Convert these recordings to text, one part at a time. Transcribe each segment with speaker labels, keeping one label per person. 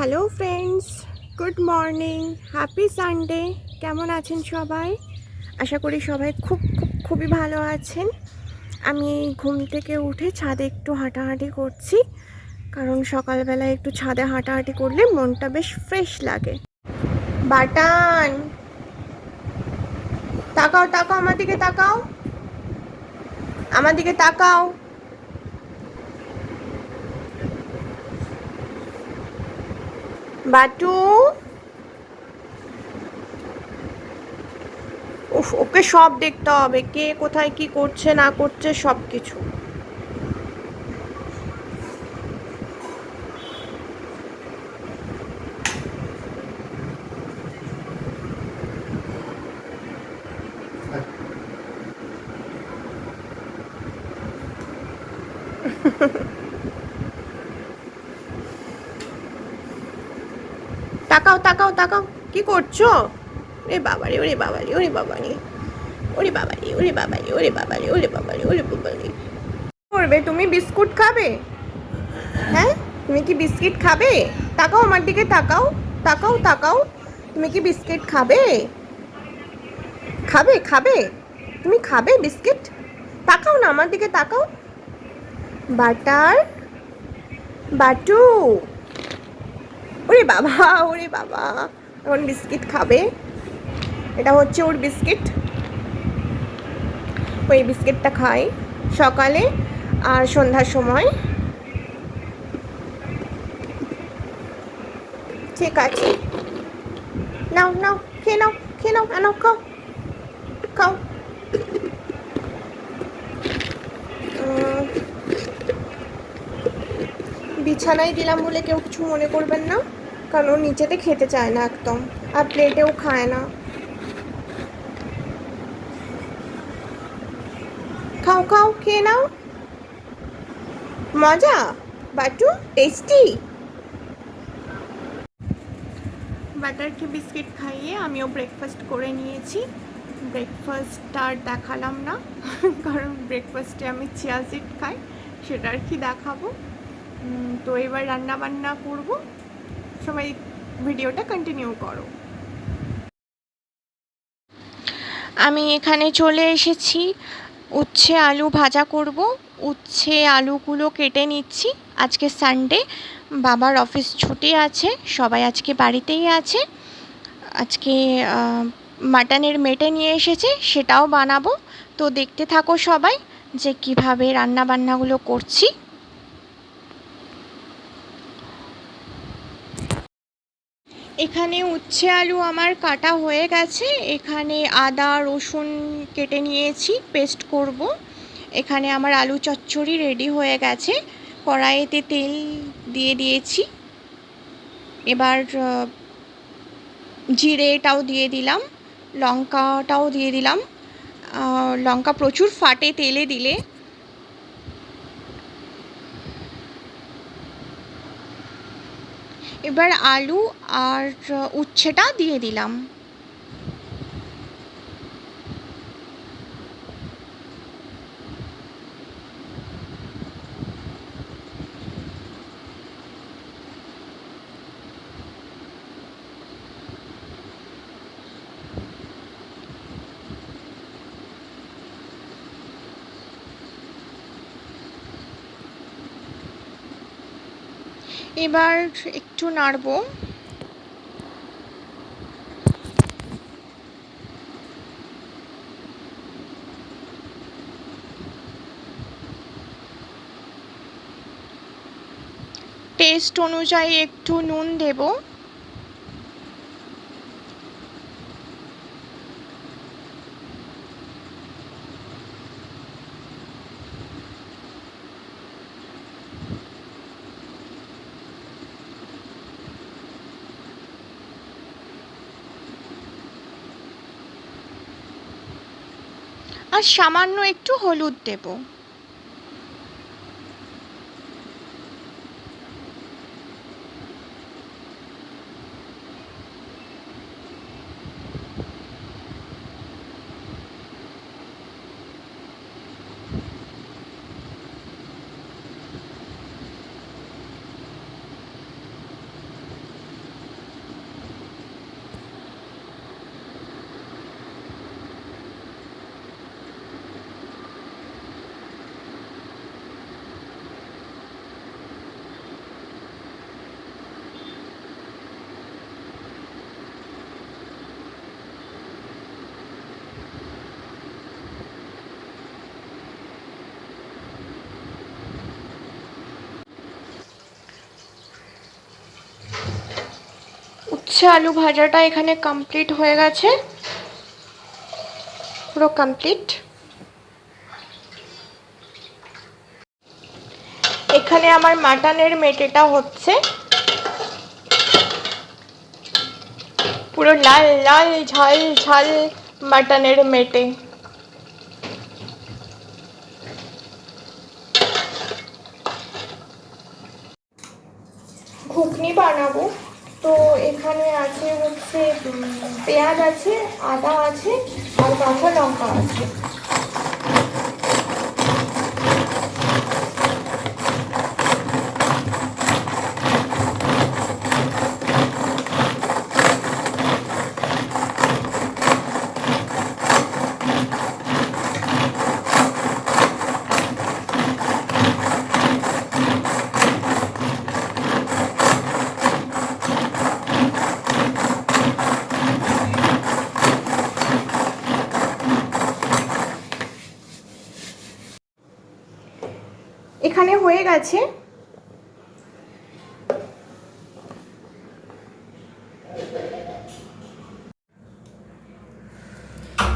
Speaker 1: Hello friends, good morning, happy Sunday. কেমন আছেন সবাই? আশা করি সবাই খুবই ভালো আছেন। আমি ঘুম থেকে উঠে ছাদে একটু হাঁটাহাঁটি করছি, কারণ সকালবেলায় একটু ছাদে হাঁটাহাঁটি করলে মনটা বেশ ফ্রেশ লাগে। বাটান, তাকাও তাকাও, আমার দিকে তাকাও, আমার দিকে তাকাও। বাটু, উফ, ওকে সব দেখতে হবে, কে কোথায় কি করছে না করছে সব কিছু। তাকাও তাকাও তাকাও, কি করছো? ওরে বাবারে, ওরে বাবারে, ওরে বাবারে, ওরে বাবারে, ওরে বাবারে, ওরে বাবারে, ওরে বাবারে, ওরে বাবারে। করবে তুমি? বিস্কুট খাবে? হ্যাঁ, তুমি কি বিস্কিট খাবে? তাকাও আমার দিকে, তাকাও তাকাও তাকাও। তুমি কি বিস্কিট খাবে? খাবে খাবে? তুমি খাবে বিস্কিট? তাকাও না আমার দিকে, তাকাও। বাটার, বাটু, ওরে বাবা, ওরে বাবা, এখন বিস্কিট খাবে। এটা হচ্ছে ওর বিস্কিট। ওই বিস্কিটটা খাই সকালে আর সন্ধ্যার সময়। ঠিক আছে, নাও নাও, খেয়ে নাও, খেয়ে নাও, আনো, খাও খাও। বিছানায় দিলাম বলে কেউ কিছু মনে করবেন না, কারণ ও নিচেতে খেতে চায় না একদম, আর প্লেটেও খায় না। খাও খাও, খেয়ে নাও। মজা বাটু, টেস্টি। বাটারকে বিস্কিট খাইয়ে আমিও ব্রেকফাস্ট করে নিয়েছি। ব্রেকফাস্ট আর দেখালাম না, কারণ ব্রেকফাস্টে আমি চিয়া সিড খাই, সেটা আর কি দেখাবো। তো এবার রান্না বান্না করব, সবাই ভিডিওটা কন্টিনিউ করো। আমি এখানে চলে এসেছি, উচ্ছে আলু ভাজা করব। উচ্ছে আলুগুলো কেটে নিচ্ছি। আজকে সানডে, বাবার অফিস ছুটি আছে, সবাই আজকে বাড়িতেই আছে। আজকে মাটনের মেটে নিয়ে এসেছে, সেটাও বানাবো। তো দেখতে থাকো সবাই যে কিভাবে রান্না বান্নাগুলো করছি। এখানে উচ্ছে আলু আমার কাটা হয়ে গেছে। এখানে আদা রসুন কেটে নিয়েছি, পেস্ট করব। এখানে আমার আলু চচ্চড়ি রেডি হয়ে গেছে। কড়াইতে তেল দিয়ে দিয়েছি। এবার জিরেটাও দিয়ে দিলাম, লঙ্কাটাও দিয়ে দিলাম। লঙ্কা প্রচুর ফাটে তেলে দিলে। এবার আলু আর উচ্ছেটা দিয়ে দিলাম। এবার একটু নাড়বো। টেস্ট অনুযায়ী একটু নুন দেব। আর সামান্য একটু হলুদ দেব। উচ্ছে আলু ভাজাটা এখানে কমপ্লিট হয়ে গেছে, পুরো কমপ্লিট। এখানে আমার মাটনের মেটেটা হচ্ছে, পুরো লাল লাল ঝাল ঝাল মাটনের মেটে। ঘুগনি বানাবো, তো এখানে আছে হচ্ছে পেঁয়াজ আছে, আদা আছে, আর কাঁচা লঙ্কা আছে। এখানে হয়ে গেছে।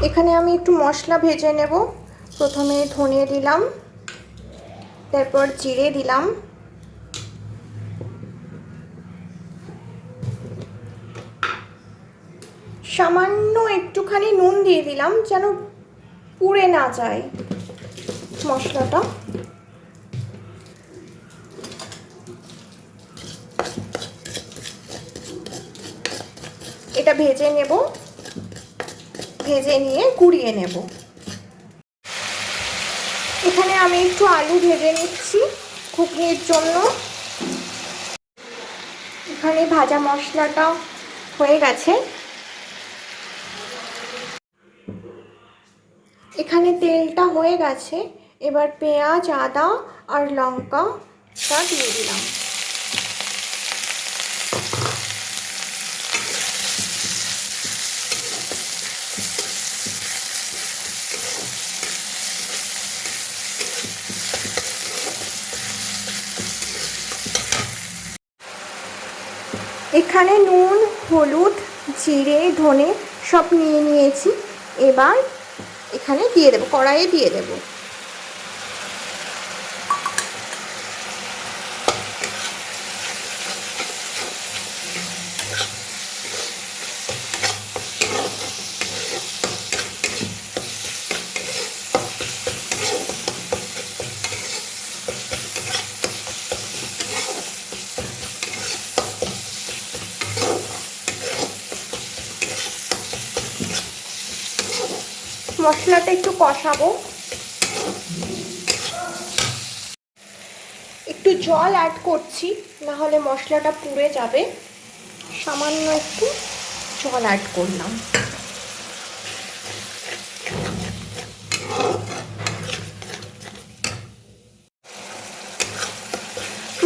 Speaker 1: এখানে আমি একটু মশলা ভেজে নেব। প্রথমে ধনে দিলাম, তারপর জিরে দিলাম, সামান্য একটুখানি নুন দিয়ে দিলাম যেন পুড়ে না যায় মশলাটা। এটা ভেজে নেব, ভেজে নিয়ে গুঁড়িয়ে নেব। এখানে আমি একটু আলু ভেজে নিচ্ছি ঘুগনির জন্য। এখানে ভাজা মশলাটা হয়ে গেছে। এখানে তেলটা হয়ে গেছে, এবার পেঁয়াজ আদা আর লঙ্কাটা দিয়ে দিলাম। এখানে নুন হলুদ জিরে ধনে সব নিয়ে নিয়েছি। এবার এখানে দিয়ে দেবো, কড়াইয়ে দিয়ে দেবো। মশলাটা একটু কষাবো, একটু জল অ্যাড করছি, না হলে মশলাটা পুড়ে যাবে। সামান্য একটু জল অ্যাড করলাম।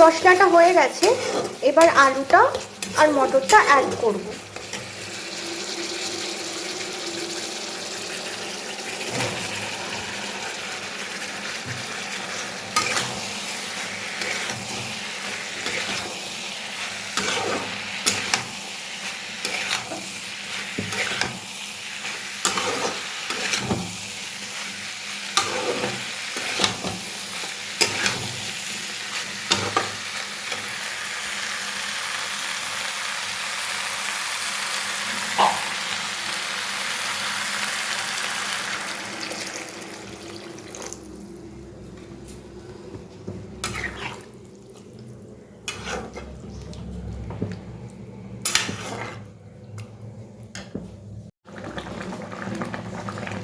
Speaker 1: মশলাটা হয়ে গেছে, এবার আলুটা আর মটরটা অ্যাড করব।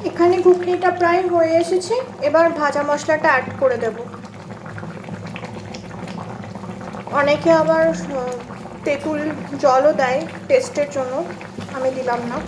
Speaker 1: এখানে ঘুগনিটা প্রায় হয়ে এসেছে, এবার ভাজা মশলাটা অ্যাড করে দেব। অনেকে আবার তেঁতুল জলও দেয় টেস্টের জন্য, আমি দিলাম না।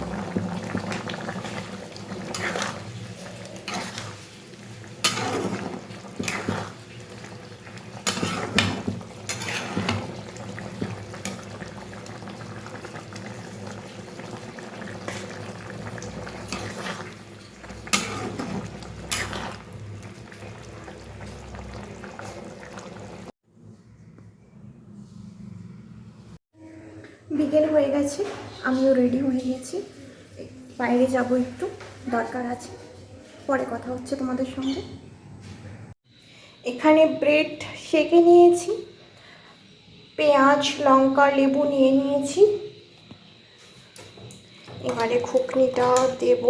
Speaker 1: বিকেল হয়ে গেছে, আমিও রেডি হয়ে গেছি, বাইরে যাব, একটু দরকার আছে, পরে কথা হচ্ছে তোমাদের সঙ্গে। এখানে ব্রেড সেঁকে নিয়েছি, পেঁয়াজ লঙ্কা লেবু নিয়ে নিয়েছি, এবারে ঘুগনিটা দেব।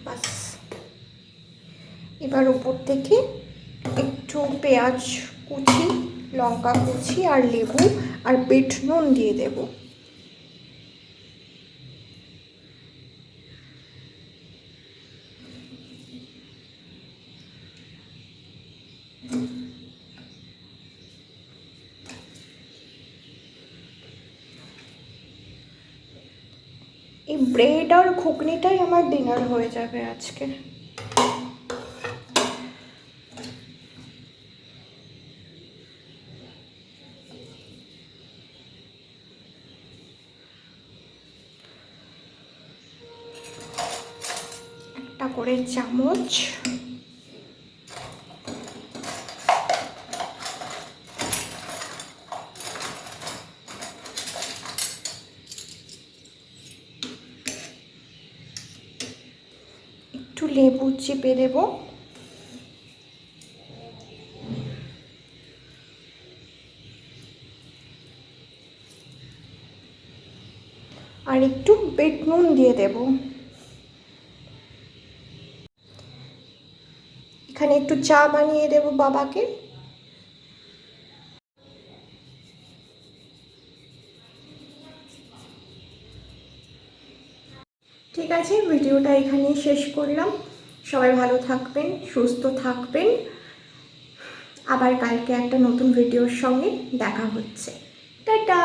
Speaker 1: বাস, এবার উপর থেকে একটু পেঁয়াজ কুচি, লঙ্কা কুচি আর লেবু আর বিট নুন দিয়ে দেব। এই ব্রেড আর ঘুগনিটাই আমার ডিনার হয়ে যাবে আজকে। একটা করে চামচ, একটু লেবু চিপে দেব, আর একটু বিট নুন দিয়ে দেব। এখানে একটু চা বানিয়ে দেব বাবাকে। ঠিক আছে, ভিডিওটা এখানেই শেষ করলাম। সবাই ভালো থাকবেন, সুস্থ থাকবেন। আবার কালকে একটা নতুন ভিডিওর সঙ্গে দেখা হচ্ছে। টাটা।